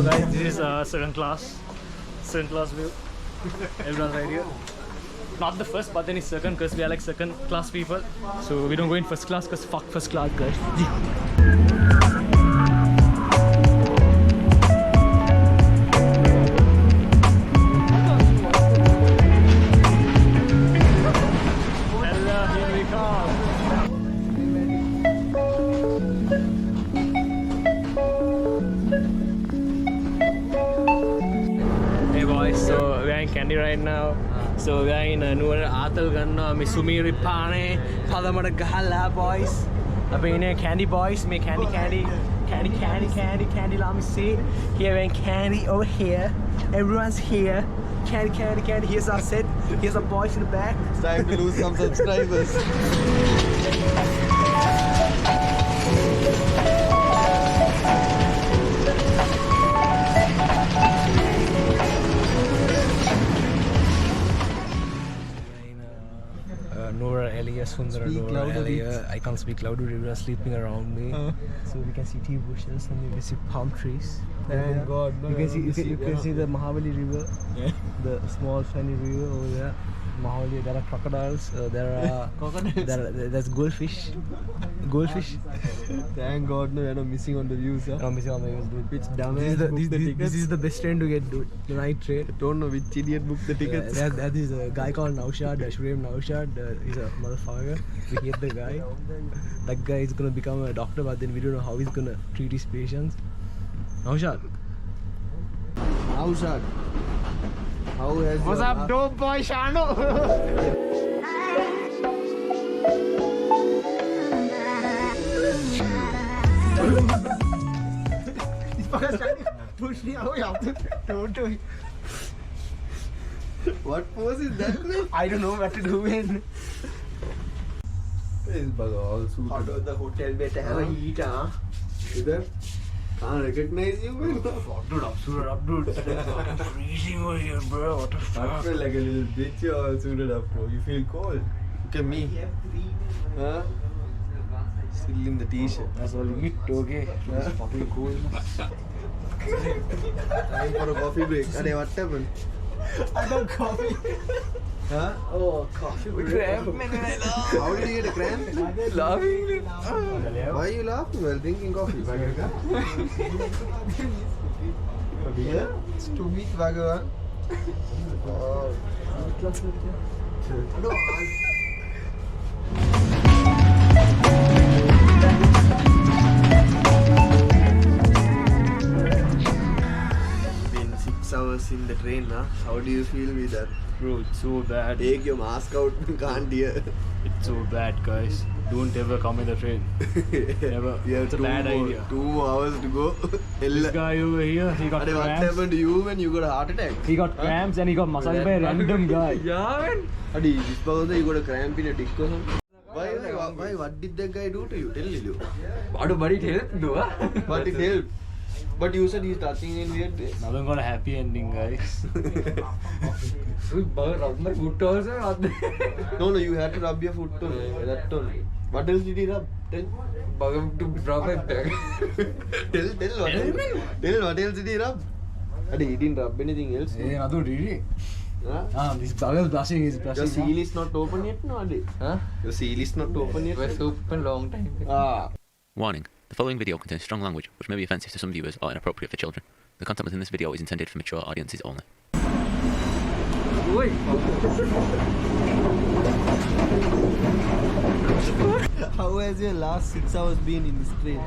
guys, this is second class view. Everyone's right here. Not the first, but then it's second because we are like second class people. So we don't go in first class because fuck first class, guys. Candy right now. So we are in Nuwara Atal Ganna, Misumiri Pane, Palamada Gala boys. I've been in candy boys, make candy. Let me see. Here we're in candy over here. Everyone's here. Candy. Here's our set. Here's our boys in the back. It's time to lose some subscribers. Nora Elia, Sundara Nora Elia. I can't speak louder, everyone are sleeping around me. So we can see tea bushes and we can see palm trees. Thank God. No, you can see the Mahavali river, the small funny river over there. Mahavali, there are crocodiles, there are there's goldfish. Thank God, no, you're not missing on the views. I'm missing on the views, dude. Which dumbass this is the best train to get, dude. The night train. Don't know which idiot booked the tickets. That is a guy called Naushad, Shurem Naushad. He's a motherfucker. We hate the guy. That guy is gonna become a doctor, but then we don't know how he's gonna treat his patients. Naushad. How has What's up, dope boy Shano? Push me away. Don't do it. What pose is that, man? I don't know what to do, man. This bugger all suited. How does the hotel better have a heat, huh? Either can't recognize you, man. Dude. I'm freezing over here, bro. What the fuck? I feel like a little bitch. You're all suited up, bro. You feel cold. Look at me. Huh? Still in the t-shirt. That's all you eat, okay? It's fucking cool. Time for a coffee break. Hey, what happened? I got coffee. Huh? Oh, coffee break. How did you get a cramp? Laughing. Why are you laughing while drinking coffee? Beer? It's too meat, Bhagavan. Oh. No. Been 6 hours in the train, huh? How do you feel with that? Bro, it's so bad. Take your mask out, can't hear. It's so bad, guys. Don't ever come in the train. Never. It's a bad idea. 2 hours to go. This guy over here, he got cramps. What happened to you when you got a heart attack? He got cramps and he got massaged by a random guy. Yeah, man. Adi, this brother, you got a cramp in a dick or something? Why? What did that guy do to you? Tell you. But it helped, though. But it helped. But you said he's touching in weird ways. Nothing got a happy ending, guys. Rub my foot also. No, you had to rub your foot only. That only. What else did he rub? Tell. To rub my back. Tell what else did he rub? He didn't rub anything else. Hey, Nadu, really? Huh? This bug is blushing. He's blushing. Your seal is not open yet, no? Huh? Your seal is not open yet. It was open long time. Warning. The following video contains strong language which may be offensive to some viewers or inappropriate for children. The content within this video is intended for mature audiences only. How has your last 6 hours been in this train?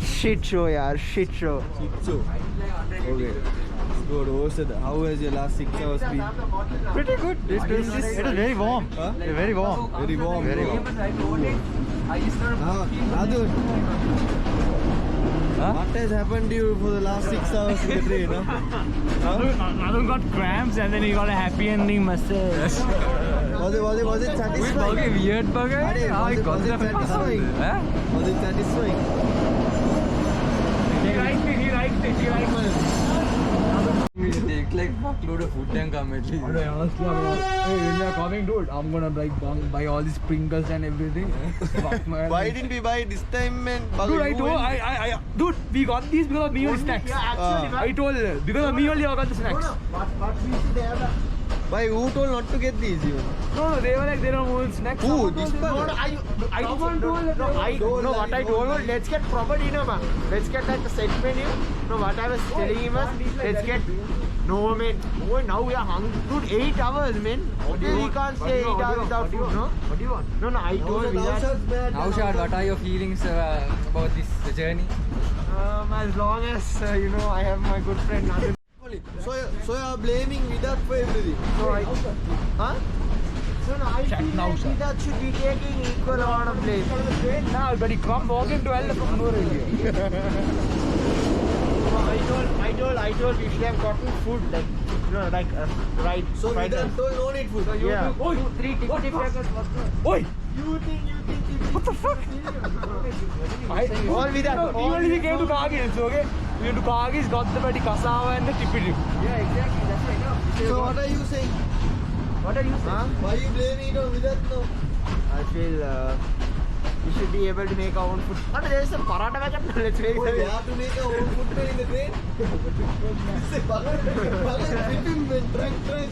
Shit show, yaar. Shit show. Okay. Good. How has your last 6 hours been? Pretty good. It is very warm. Huh? Very warm. Very warm. Radun, what has happened to you for the last 6 hours in the train? Nadu got cramps and then he got a happy ending massage. Was it satisfying? Weird burger? Was it satisfying? Was it satisfying? He liked it. It takes like Load of food and come at least. Honestly, hey, when you're coming, dude, I'm gonna like buy all these Pringles and everything. Fuck, man. Why didn't we buy this time, man? Dude, dude, we got these because of me only snacks. I told you, because of me only I got the snacks. Why? Who told not to get these even? No, they were like, they don't want snacks. Who? This No, one? I what I told was, let's get proper dinner, man. Let's get like a set menu. No, what I was telling him was, let's get. No, man. Oh, now we are hungry. Dude, 8 hours, man. Okay, we can't stay 8 hours without food, no? What do you want? No, I told you that. Now, Shad, what are your feelings about this journey? As long as, I have my good friend Nathan. So you are blaming Vidat for everything? No, huh? No, I feel like Vidat should be taking equal amount of blame. Nah, but he come walking to hell from nowhere. I told you should have gotten food, like, right. So right Vidat told no need food. Yeah. 2, 3 ticket packers. Oi! You think. What the fuck? All Vidat. Even if he came to Kargil, okay? We went to Kargil, got the bloody cassava and the tippy. Yeah, exactly. That's right now. So what are you saying? What are you saying? Huh? Why are you blaming it on Vidat now? I feel we should be able to make our own food. Oh, there is a paratha packet. Let's make Oh, we it. have to make our own food in the train? Say, tripping, man. Try.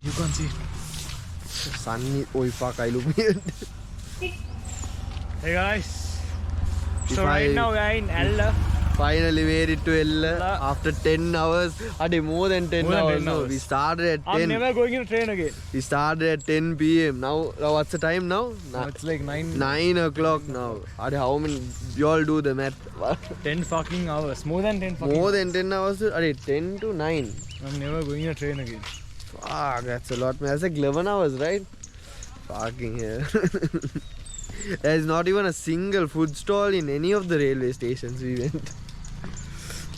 You can't see. Sunny, oi fuck, I look weird. Hey guys. If So right I- now we are in Ella. Finally made it to Ella after 10 hours. More than 10 More than hours. 10 No, hours. we started at 10. I'm never going in a train again. We started at 10 p.m. Now, what's the time now? No, it's like 9, 9 o'clock now. How many? You all do the math. 10 fucking hours. More than 10 fucking More hours. than 10 hours? 10 to 9. I'm never going in a train again. Fuck, that's a lot. That's like 11 hours, right? Fucking hell. There's not even a single food stall in any of the railway stations we went.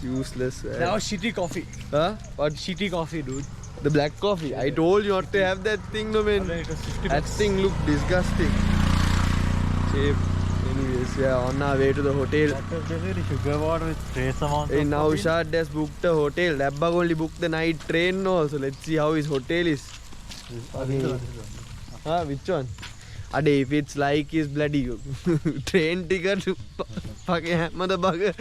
Useless. Man. That was shitty coffee. Huh? What? Shitty coffee, dude. The black coffee. I told you not to have that thing, no man. And then it was 50 That bucks. thing looked disgusting. Cheap. Anyways, yeah, on our way to the hotel. Sugar water with trace amount Hey, now Shad has booked a hotel. Dabbag only booked the night train also. Let's see how his hotel is. Which one? Ade, if it's like his bloody train ticket, fucking motherfucker.